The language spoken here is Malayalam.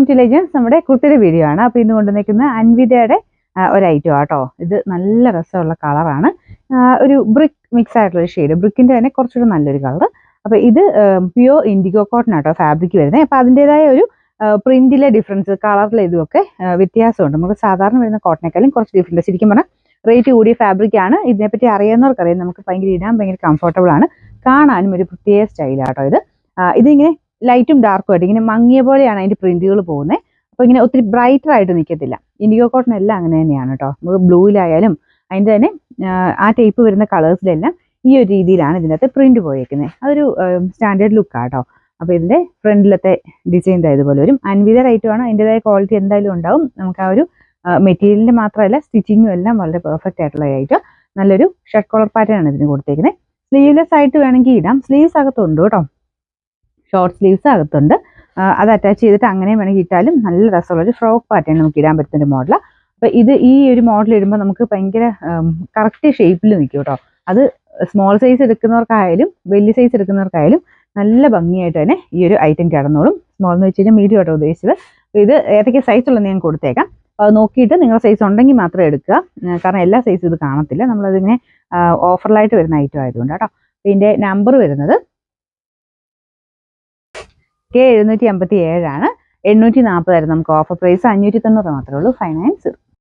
Welcome to legends. നമ്മുടെ കുർത്തിയുടെ വീഡിയോ ആണ്. അപ്പോൾ ഇന്ന് കൊണ്ടുവന്നിരിക്കുന്ന അൻവിതയുടെ ഒരു ഐറ്റം ആട്ടോ. ഇത് നല്ല രസമുള്ള കളറാണ്. ഒരു ബ്രിക്ക് മിക്സ് ആയിട്ടുള്ള ഒരു ഷെയ്ഡ്, ബ്രിക്കിൻ്റെ തന്നെ കുറച്ചുകൂടി നല്ലൊരു കളർ. അപ്പോൾ ഇത് പ്യുവർ ഇൻഡിഗോ കോട്ടൺ ആട്ടോ ഫാബ്രിക് വരുന്നത്. അപ്പോൾ അതിൻ്റെതായ ഒരു പ്രിന്റിലെ ഡിഫറൻസ്, കളറിലെ ഇതുമൊക്കെ വ്യത്യാസമുണ്ട്. നമുക്ക് സാധാരണ വരുന്ന കോട്ടനേക്കാളും കുറച്ച് ഡിഫറൻസ്. ശരിക്കും പറഞ്ഞാൽ റേറ്റ് കൂടിയ ഫാബ്രിക് ആണ്. ഇതിനെപ്പറ്റി അറിയാവുന്നവർക്കറിയാം, നമുക്ക് ഭയങ്കര ഇടാൻ ഭയങ്കര കംഫർട്ടബിൾ ആണ്. കാണാനും ഒരു പ്രത്യേക സ്റ്റൈലാട്ടോ ഇത്. ഇതിങ്ങനെ ലൈറ്റും ഡാർക്കും ആയിട്ട് ഇങ്ങനെ മങ്ങിയ പോലെയാണ് അതിൻ്റെ പ്രിന്റുകൾ പോകുന്നത്. അപ്പോൾ ഇങ്ങനെ ഒത്തിരി ബ്രൈറ്റർ ആയിട്ട് നിൽക്കത്തില്ല. ഇൻഡിഗോ കോട്ടൺ എല്ലാം അങ്ങനെ തന്നെയാണ് കേട്ടോ. നമുക്ക് ബ്ലൂയിലായാലും അതിൻ്റെ തന്നെ ആ ടൈപ്പ് വരുന്ന കളേഴ്സിലെല്ലാം ഈ ഒരു രീതിയിലാണ് ഇതിനകത്ത് പ്രിന്റ് പോയേക്കുന്നത്. അതൊരു സ്റ്റാൻഡേർഡ് ലുക്കാണ് കേട്ടോ. അപ്പോൾ ഇതിൻ്റെ ഫ്രണ്ടിലത്തെ ഡിസൈൻ ഇതുപോലെ വരും. അൻവിത ഐറ്റമാണ്, അതിൻ്റെതായ ക്വാളിറ്റി എന്തായാലും ഉണ്ടാവും. നമുക്ക് ആ ഒരു മെറ്റീരിയലിൻ്റെ മാത്രമല്ല സ്റ്റിച്ചിങ്ങും എല്ലാം വളരെ പെർഫെക്റ്റ് ആയിട്ടുള്ള ഐറ്റം. നല്ലൊരു ഷർട്ട് കോളർ പാറ്റേൺ ആണ് ഇതിന് കൊടുത്തേക്കുന്നത്. സ്ലീവ്ലെസ് ആയിട്ട് വേണമെങ്കിൽ ഇടാം. സ്ലീവ്സ് അകത്തുണ്ട് കേട്ടോ, ഷോർട്ട് സ്ലീവ്സ് അകത്തുണ്ട്. അത് അറ്റാച്ച് ചെയ്തിട്ട് അങ്ങനെ വേണമെങ്കിൽ ഇട്ടാലും നല്ല രസമുള്ളൊരു ഫ്രോക്ക് പാറ്റേൺ നമുക്ക് ഇടാൻ പറ്റുന്ന ഒരു മോഡലാണ്. അപ്പോൾ ഇത് ഈ ഒരു മോഡൽ ഇടുമ്പോൾ നമുക്ക് ഭയങ്കര കറക്റ്റ് ഷേപ്പിൽ നിൽക്കും കേട്ടോ. അത് സ്മോൾ സൈസ് എടുക്കുന്നവർക്കായാലും വലിയ സൈസ് എടുക്കുന്നവർക്കായാലും നല്ല ഭംഗിയായിട്ട് തന്നെ ഈ ഒരു ഐറ്റം കിടന്നോളും. സ്മോൾ എന്ന് വെച്ച് കഴിഞ്ഞാൽ മീഡിയം ആട്ടോ ഉദ്ദേശിച്ചത്. അപ്പോൾ ഇത് ഏതൊക്കെ സൈസ് ഉള്ളതെന്ന് ഞാൻ കൊടുത്തേക്കാം. അപ്പോൾ അത് നോക്കിയിട്ട് നിങ്ങളുടെ സൈസ് ഉണ്ടെങ്കിൽ മാത്രമേ എടുക്കുക. കാരണം എല്ലാ സൈസും ഇത് കാണത്തില്ല. നമ്മളതിങ്ങനെ ഓഫറിലായിട്ട് വരുന്ന ഐറ്റം ആയതുകൊണ്ട് കേട്ടോ. ഇതിൻ്റെ നമ്പർ വരുന്നത് K757 ആണ്. 840 നമുക്ക് ഓഫർ പ്രൈസ്. 590 മാത്രമേ ഉള്ളൂ. 590.